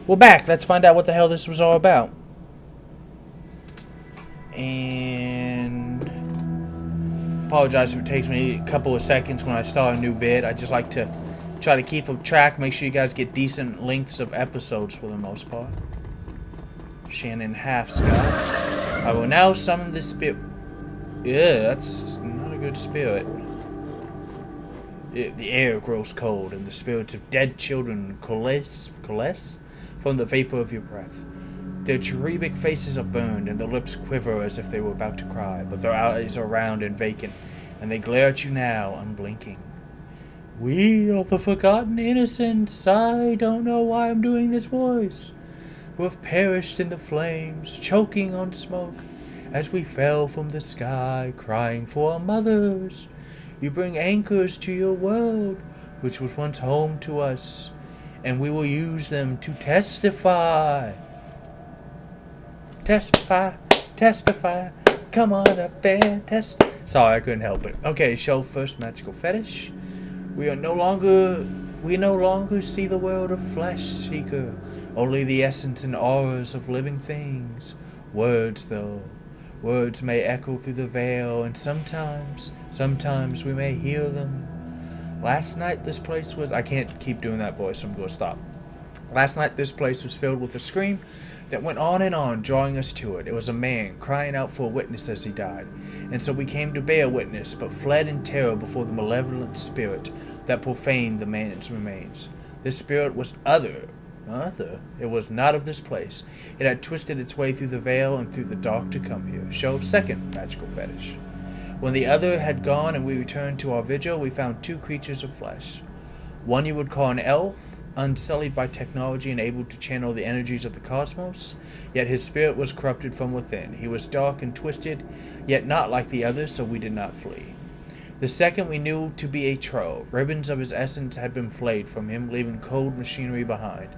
We're back. Let's find out what the hell this was all about. And apologize if it takes me a couple of seconds when I start a new vid. I just like to try to keep a track, make sure you guys get decent lengths of episodes for the most part. Shannon Half-Sky. I will now summon the spirit. Yeah, that's not a good spirit. The air grows cold, and the spirits of dead children coalesce from the vapor of your breath. Their cherubic faces are burned, and their lips quiver as if they were about to cry, but their eyes are round and vacant, and they glare at you now, unblinking. We are the forgotten innocents. I don't know why I'm doing this voice. Who have perished in the flames, choking on smoke, as we fell from the sky, crying for our mothers. You bring anchors to your world, which was once home to us, and we will use them to testify. Testify, testify, come on up there, Sorry, I couldn't help it. Okay, show first magical fetish. We no longer see the world of flesh seeker, only the essence and auras of living things. Words, though. Words may echo through the veil, and sometimes we may hear them. Last night this place was... I can't keep doing that voice, so I'm going to stop. Last night this place was filled with a scream that went on and on, drawing us to it. It was a man crying out for a witness as he died. And so we came to bear witness, but fled in terror before the malevolent spirit that profaned the man's remains. This spirit was other. It was not of this place. It had twisted its way through the veil and through the dark to come here. Show second magical fetish. When the other had gone and we returned to our vigil, we found two creatures of flesh. One you would call an elf, unsullied by technology and able to channel the energies of the cosmos, yet his spirit was corrupted from within. He was dark and twisted, yet not like the others, so we did not flee. The second we knew to be a troll. Ribbons of his essence had been flayed from him, leaving cold machinery behind.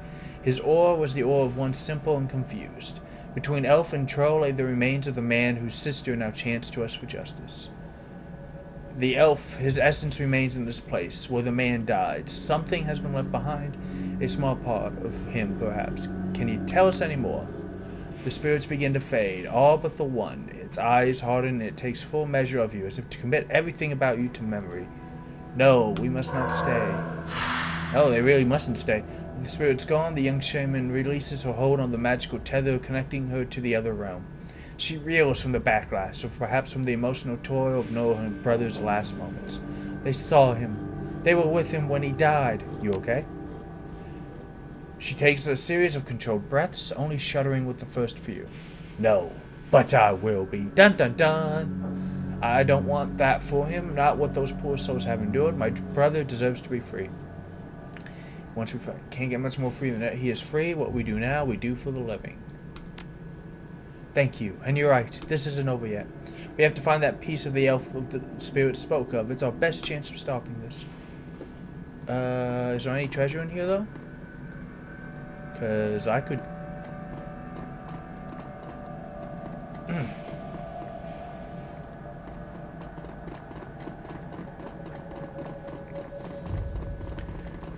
His aura was the aura of one simple and confused. Between elf and troll lay the remains of the man whose sister now chants to us for justice. The elf, his essence remains in this place, where the man died. Something has been left behind, a small part of him, perhaps. Can you tell us any more? The spirits begin to fade, all but the one. Its eyes harden, and it takes full measure of you, as if to commit everything about you to memory. No, we must not stay. Oh, they really mustn't stay. With the spirit's gone, the young shaman releases her hold on the magical tether, connecting her to the other realm. She reels from the backlash, or perhaps from the emotional toil of knowing her brother's last moments. They saw him. They were with him when he died. You okay? She takes a series of controlled breaths, only shuddering with the first few. No, but I will be. Dun dun dun. I don't want that for him, not what those poor souls have endured. My brother deserves to be free. Once we can't get much more free than that. He is free. What we do now, we do for the living. Thank you. And you're right. This isn't over yet. We have to find that piece of the elf of the spirit spoke of. It's our best chance of stopping this. Is there any treasure in here, though? Because I could...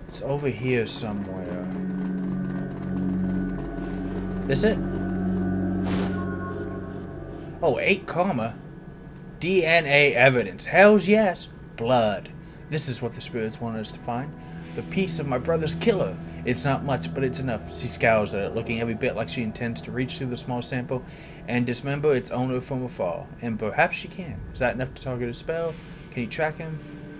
It's over here somewhere. This it? Oh, 8 karma. DNA evidence. Hells yes. Blood. This is what the spirits want us to find. The piece of my brother's killer. It's not much, but it's enough. She scowls at it, looking every bit like she intends to reach through the small sample and dismember its owner from afar. And perhaps she can. Is that enough to target a spell? Can you track him?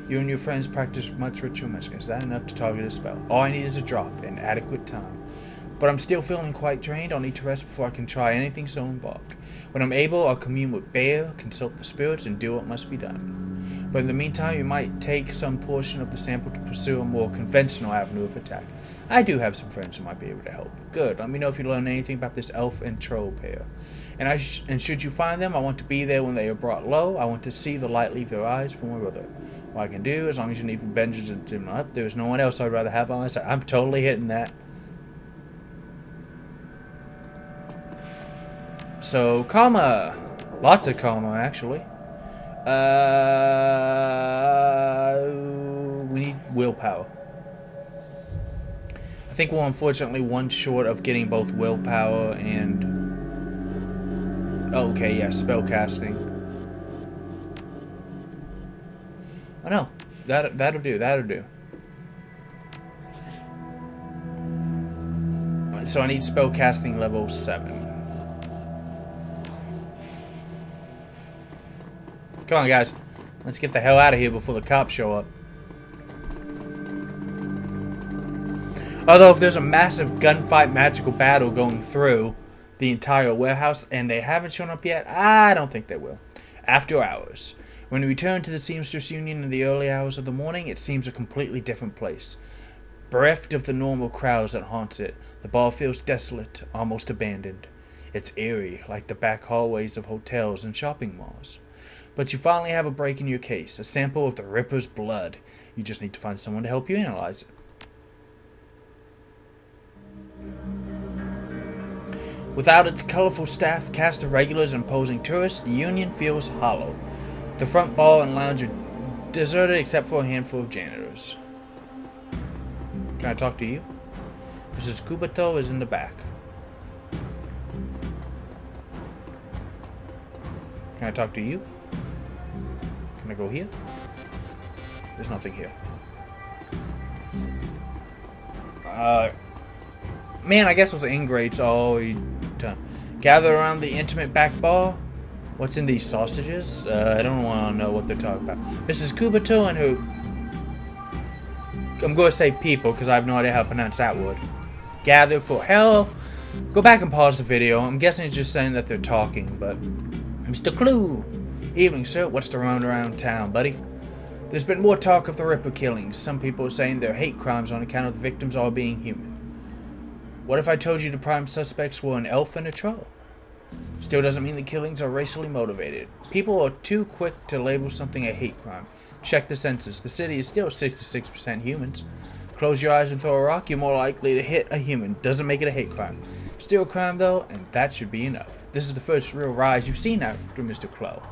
You and your friends practice much ritual magic. Is that enough to target a spell? All I need is a drop in adequate time. But I'm still feeling quite drained. I'll need to rest before I can try anything so involved. When I'm able, I'll commune with Bear, consult the spirits, and do what must be done. But in the meantime, you might take some portion of the sample to pursue a more conventional avenue of attack. I do have some friends who might be able to help. Good. Let me know if you learn anything about this elf and troll pair. And should you find them, I want to be there when they are brought low. I want to see the light leave their eyes for my brother. What I can do, as long as you need vengeance and dim up, there's no one else I'd rather have on my side. I'm totally hitting that. So, karma. Lots of karma, actually. We need willpower. I think we're unfortunately one short of getting both willpower and... Oh, okay, yeah, spellcasting. Oh no, that'll do, that'll do. So I need spellcasting level 7. Come on, guys. Let's get the hell out of here before the cops show up. Although if there's a massive gunfight magical battle going through the entire warehouse and they haven't shown up yet, I don't think they will. After hours. When we return to the Seamstress Union in the early hours of the morning, it seems a completely different place. Bereft of the normal crowds that haunts it, the bar feels desolate, almost abandoned. It's eerie, like the back hallways of hotels and shopping malls. But you finally have a break in your case, a sample of the Ripper's blood. You just need to find someone to help you analyze it. Without its colorful staff, cast of regulars and posing tourists, the Union feels hollow. The front bar and lounge are deserted except for a handful of janitors. Can I talk to you? Mrs. Kubato is in the back. Can I talk to you? Can I go here? There's nothing here. Man, I guess those ingrates all done. Gather around the intimate back bar. What's in these sausages? I don't want to know what they're talking about. Mrs. Kubato and who? I'm going to say people because I have no idea how to pronounce that word. Gather for hell. Go back and pause the video. I'm guessing it's just saying that they're talking, but... Mr. Clue. Evening, sir. What's the round around town, buddy? There's been more talk of the Ripper killings. Some people are saying they're hate crimes on account of the victims all being human. What if I told you the prime suspects were an elf and a troll? Still doesn't mean the killings are racially motivated. People are too quick to label something a hate crime. Check the census. The city is still 66% humans. Close your eyes and throw a rock, you're more likely to hit a human. Doesn't make it a hate crime. Still a crime though, and that should be enough. This is the first real rise you've seen after Mr. Clow.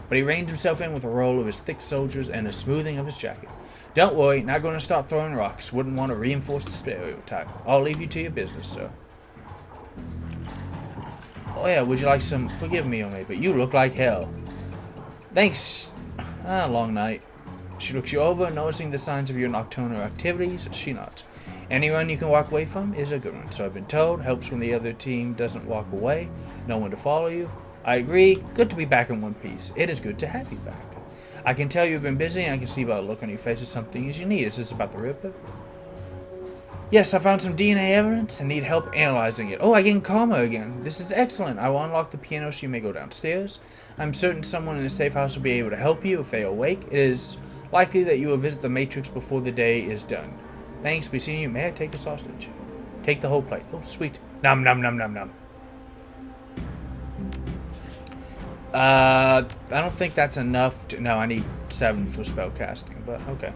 But he reined himself in with a roll of his thick soldiers and a smoothing of his jacket. Don't worry, not going to start throwing rocks. Wouldn't want to reinforce the stereotype. I'll leave you to your business, sir. Oh yeah, would you like some... Forgive me, Ome, but you look like hell. Thanks. Long night. She looks you over, noticing the signs of your nocturnal activities. She nods. Anyone you can walk away from is a good one. So I've been told. Helps when the other team doesn't walk away. No one to follow you. I agree. Good to be back in one piece. It is good to have you back. I can tell you've been busy, and I can see by the look on your face that something is you need. Is this about the Ripper? Yes, I found some DNA evidence and need help analyzing it. Oh, I gained karma again. This is excellent. I will unlock the piano so you may go downstairs. I'm certain someone in the safe house will be able to help you if they are awake. It is likely that you will visit the Matrix before the day is done. Thanks, be seeing you. May I take a sausage? Take the whole plate. Oh, sweet. Nom nom nom nom nom. I don't think that's enough to... No, I need 7 for spell casting, but okay.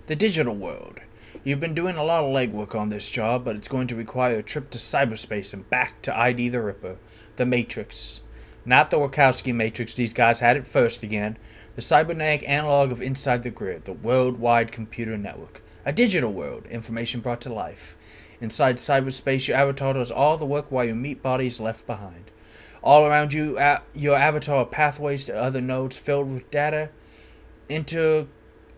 The digital world. You've been doing a lot of legwork on this job, but it's going to require a trip to cyberspace and back to ID the Ripper. The Matrix. Not the Wachowski Matrix, these guys had it first again. The cybernetic analog of Inside the Grid, the worldwide computer network. A digital world, information brought to life. Inside cyberspace, your avatar does all the work while your meat body is left behind. All around you, your avatar are pathways to other nodes filled with data,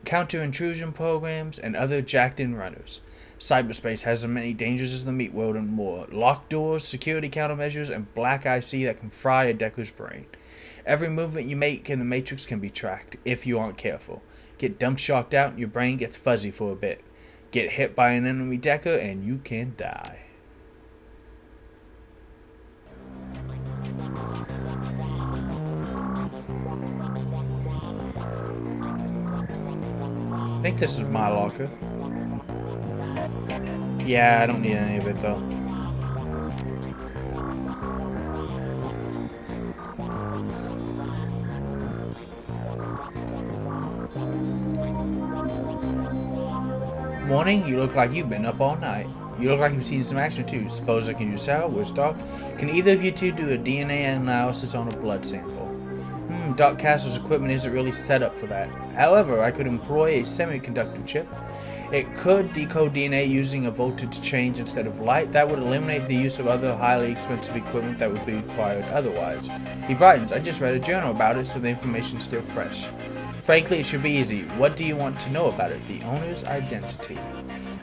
counter-intrusion programs, and other jacked-in runners. Cyberspace has as many dangers as the meat world and more. Locked doors, security countermeasures, and black IC that can fry a Decker's brain. Every movement you make in the Matrix can be tracked, if you aren't careful. Get dump shocked out and your brain gets fuzzy for a bit. Get hit by an enemy Decker and you can die. I think this is my locker. Yeah, I don't need any of it though. Morning, you look like you've been up all night. You look like you've seen some action too. Suppose I can use Sal, we're stocked. Can either of you two do a DNA analysis on a blood sample? Dark Castle's equipment isn't really set up for that. However, I could employ a semiconductor chip. It could decode DNA using a voltage change instead of light. That would eliminate the use of other highly expensive equipment that would be required otherwise. He brightens. I just read a journal about it, so the information's still fresh. Frankly, it should be easy. What do you want to know about it? The owner's identity.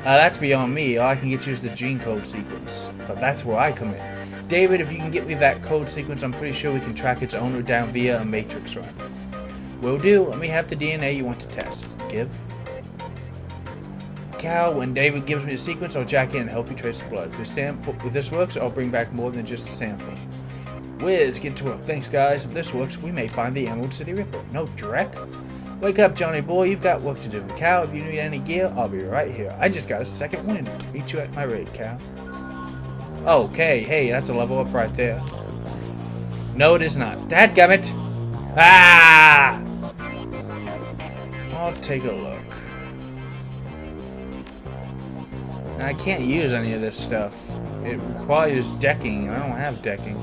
That's beyond me. All I can get you is the gene code sequence. But that's where I come in. David, if you can get me that code sequence, I'm pretty sure we can track its owner down via a matrix run. Will do. Let me have the DNA you want to test. Give. Cal, when David gives me the sequence, I'll jack in and help you trace the blood. If this works, I'll bring back more than just a sample. Wiz, get to work. Thanks, guys. If this works, we may find the Emerald City Ripper. No, Drek? Wake up, Johnny boy. You've got work to do. Cal, if you need any gear, I'll be right here. I just got a second wind. Meet you at my raid, Cal. Okay, hey, that's a level up right there. No, it is not. Dadgummit! Ah! I'll take a look. I can't use any of this stuff. It requires decking. I don't have decking.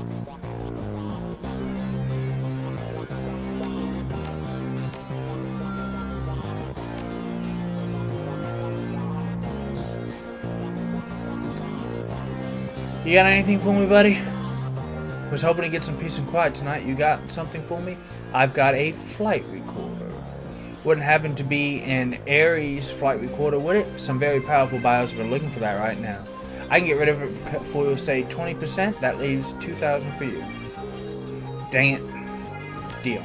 You got anything for me, buddy? Was hoping to get some peace and quiet tonight. You got something for me? I've got a flight recorder. Wouldn't happen to be an Ares flight recorder, would it? Some very powerful bios are looking for that right now. I can get rid of it for, say, 20%. That leaves 2,000 for you. Dang it. Deal.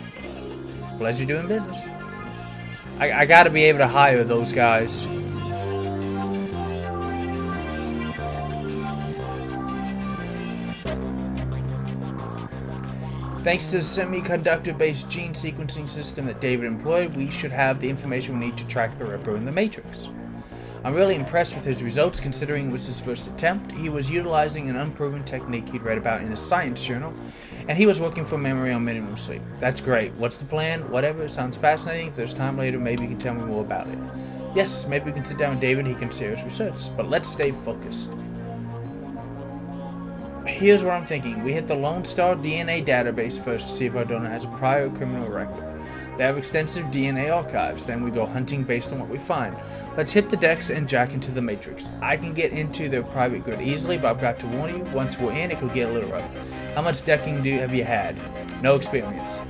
Pleasure doing business. I gotta be able to hire those guys. Thanks to the semiconductor-based gene sequencing system that David employed, we should have the information we need to track the Ripper in the Matrix. I'm really impressed with his results considering it was his first attempt. He was utilizing an unproven technique he'd read about in a science journal, and he was working from memory on minimum sleep. That's great. What's the plan? Whatever. It sounds fascinating. If there's time later, maybe you can tell me more about it. Yes, maybe we can sit down with David and he can share his research, but let's stay focused. Here's what I'm thinking. We hit the Lone Star DNA database first to see if our donor has a prior criminal record. They have extensive DNA archives. Then we go hunting based on what we find. Let's hit the decks and jack into the Matrix. I can get into their private grid easily, but I've got to warn you, once we're in, it could get a little rough. How much decking have you had? No experience.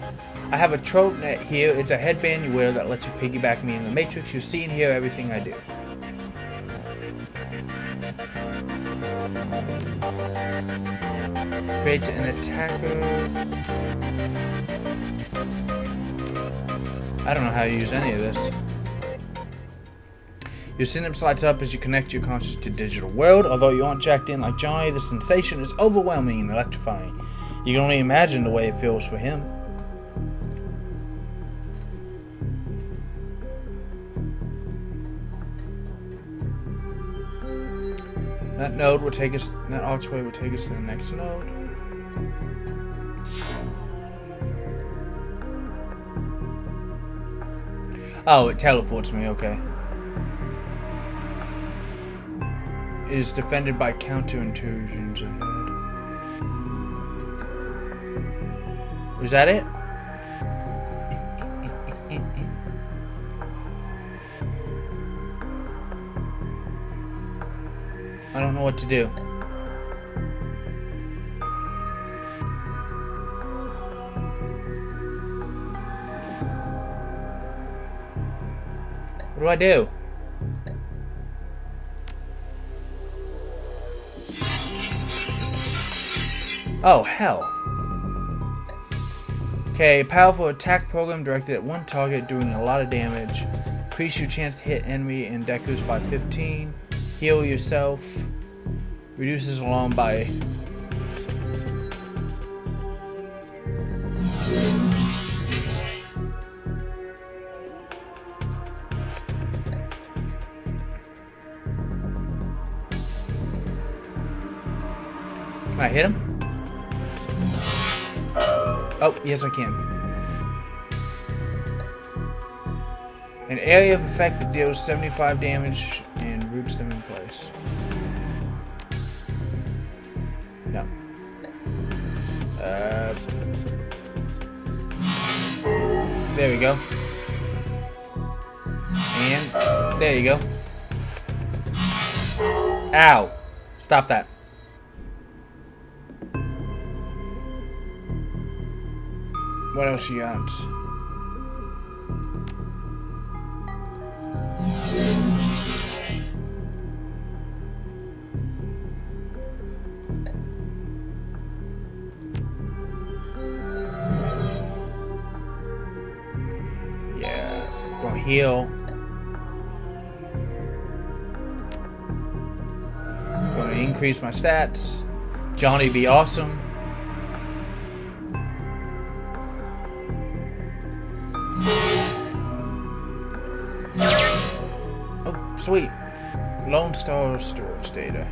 I have a trope net here. It's a headband you wear that lets you piggyback me in the Matrix. You see and hear everything I do. Creates an attacker. I don't know how to use any of this. Your synapse lights up as you connect your conscious to digital world. Although you aren't jacked in like Johnny, the sensation is overwhelming and electrifying. You can only imagine the way it feels for him. That node will take us. That archway will take us to the next node. Oh, it teleports me. Okay. It is defended by counter intrusions ahead. Is that it? I don't know what to do. What do I do? Oh, hell. Okay, powerful attack program directed at one target doing a lot of damage. Increase your chance to hit enemy and deckers by 15. Heal yourself. Reduces alarm by... Can I hit him? Oh, yes I can. An area of effect that deals 75 damage and roots them in place. No. There we go. And there you go. Ow. Stop that. What else you got? Yeah, gonna heal. Gonna increase my stats. Johnny be awesome. Oh, sweet. Lone Star storage data.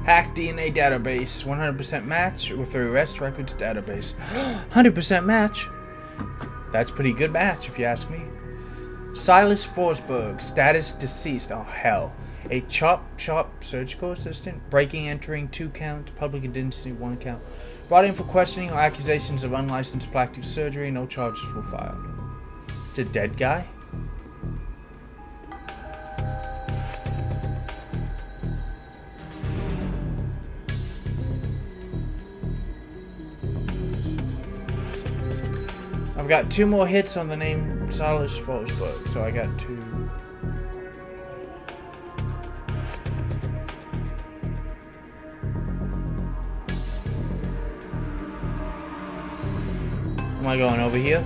Hack DNA database. 100% match with the arrest records database. 100% match? That's pretty good match if you ask me. Silas Forsberg. Status deceased. Oh hell. A chop surgical assistant. Breaking, entering 2 counts. Public indecent 1 count. Brought in for questioning or accusations of unlicensed plastic surgery. No charges were filed. It's a dead guy? I've got 2 more hits on the name Silas Forsberg, so I got 2. Am I going over here?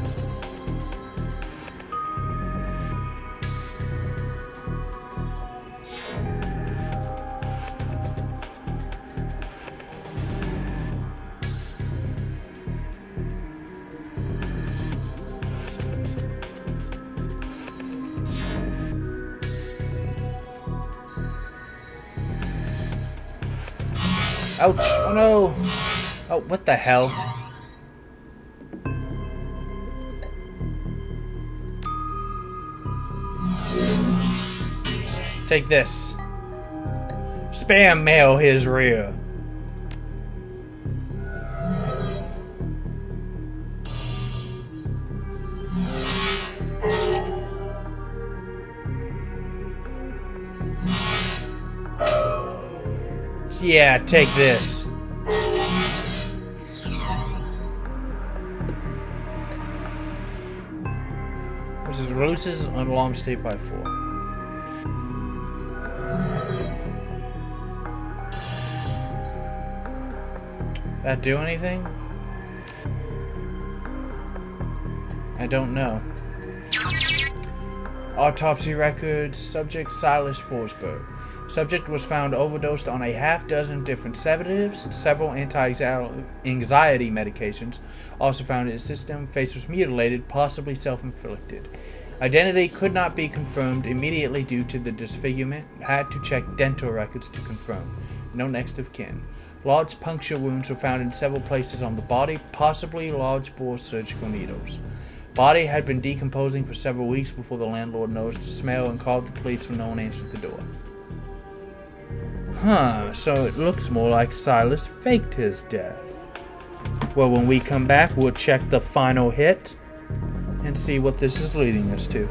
Ouch! Oh no! Oh, what the hell? Take this. Spam mail his rear. Yeah, take this. This is releases on alarm state by 4. That do anything? I don't know. Autopsy records. Subject Silas Forsberg. Subject was found overdosed on a half-dozen different sedatives, several anti-anxiety medications also found in his system. Face was mutilated, possibly self-inflicted. Identity could not be confirmed immediately due to the disfigurement. Had to check dental records to confirm. No next of kin. Large puncture wounds were found in several places on the body, possibly large-bore surgical needles. Body had been decomposing for several weeks before the landlord noticed the smell and called the police when no one answered the door. Huh, so it looks more like Silas faked his death. Well, when we come back, we'll check the final hit and see what this is leading us to.